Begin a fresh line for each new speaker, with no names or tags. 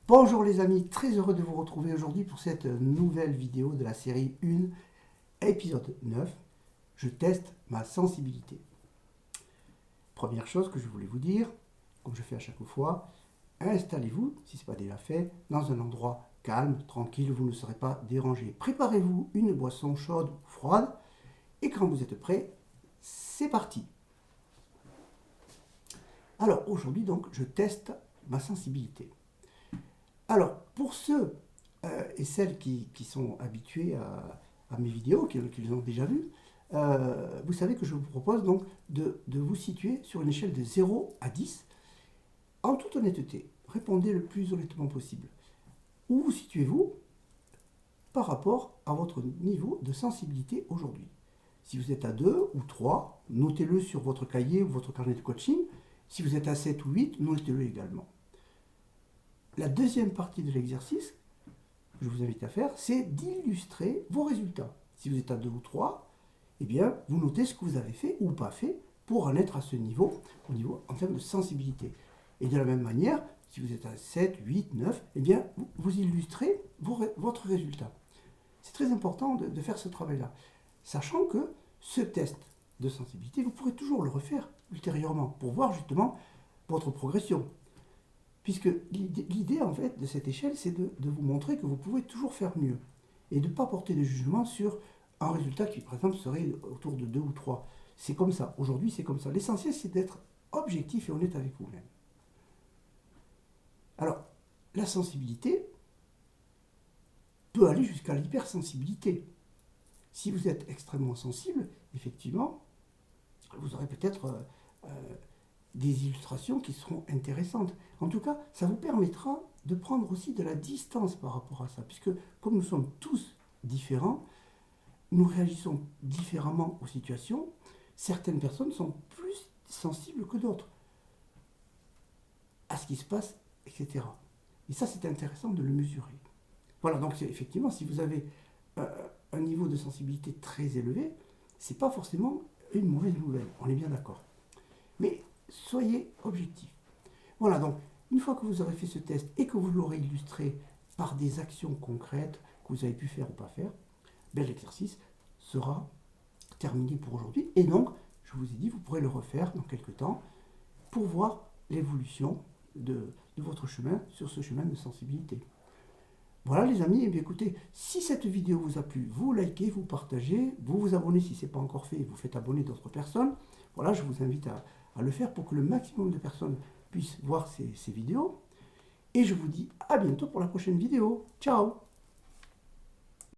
Bonjour les amis, très heureux de vous retrouver aujourd'hui pour cette nouvelle vidéo de la série 1, épisode 9. Je teste ma sensibilité. Première chose que je voulais vous dire, comme je fais à chaque fois, installez-vous, si ce n'est pas déjà fait, dans un endroit calme, tranquille, où vous ne serez pas dérangé. Préparez-vous une boisson chaude ou froide, et quand vous êtes prêt, c'est parti. Alors aujourd'hui donc, je teste ma sensibilité. Alors, pour ceux et celles qui sont habitués à mes vidéos, qui les ont déjà vues, vous savez que je vous propose donc de vous situer sur une échelle de 0 à 10. En toute honnêteté, répondez le plus honnêtement possible. Où vous situez-vous par rapport à votre niveau de sensibilité aujourd'hui? Si vous êtes à 2 ou 3, notez-le sur votre cahier ou votre carnet de coaching. Si vous êtes à 7 ou 8, notez-le également. La deuxième partie de l'exercice que je vous invite à faire, c'est d'illustrer vos résultats. Si vous êtes à 2 ou 3, eh bien, vous notez ce que vous avez fait ou pas fait pour en être à ce niveau, en termes de sensibilité. Et de la même manière, si vous êtes à 7, 8, 9, eh bien, vous illustrez votre résultat. C'est très important de faire ce travail-là. Sachant que ce test de sensibilité, vous pourrez toujours le refaire ultérieurement pour voir justement votre progression. Puisque l'idée, en fait, de cette échelle, c'est de vous montrer que vous pouvez toujours faire mieux. Et de ne pas porter de jugement sur un résultat qui, par exemple, serait autour de 2 ou 3. C'est comme ça. Aujourd'hui, c'est comme ça. L'essentiel, c'est d'être objectif et honnête avec vous-même. Alors, la sensibilité peut aller jusqu'à l'hypersensibilité. Si vous êtes extrêmement sensible, effectivement, vous aurez peut-être des illustrations qui seront intéressantes. En tout cas, ça vous permettra de prendre aussi de la distance par rapport à ça, puisque comme nous sommes tous différents, nous réagissons différemment aux situations. Certaines personnes sont plus sensibles que d'autres à ce qui se passe, etc. Et ça, c'est intéressant de le mesurer. Voilà, donc effectivement, si vous avez un niveau de sensibilité très élevé, c'est pas forcément une mauvaise nouvelle, on est bien d'accord. Mais soyez objectif. Voilà, donc, une fois que vous aurez fait ce test et que vous l'aurez illustré par des actions concrètes que vous avez pu faire ou pas faire, ben, l'exercice sera terminé pour aujourd'hui. Et donc, je vous ai dit, vous pourrez le refaire dans quelques temps pour voir l'évolution de votre chemin sur ce chemin de sensibilité. Voilà les amis, et bien écoutez, si cette vidéo vous a plu, vous likez, vous partagez, vous vous abonnez si ce n'est pas encore fait, vous faites abonner d'autres personnes. Voilà, je vous invite à le faire pour que le maximum de personnes puissent voir ces vidéos. Et je vous dis à bientôt pour la prochaine vidéo. Ciao!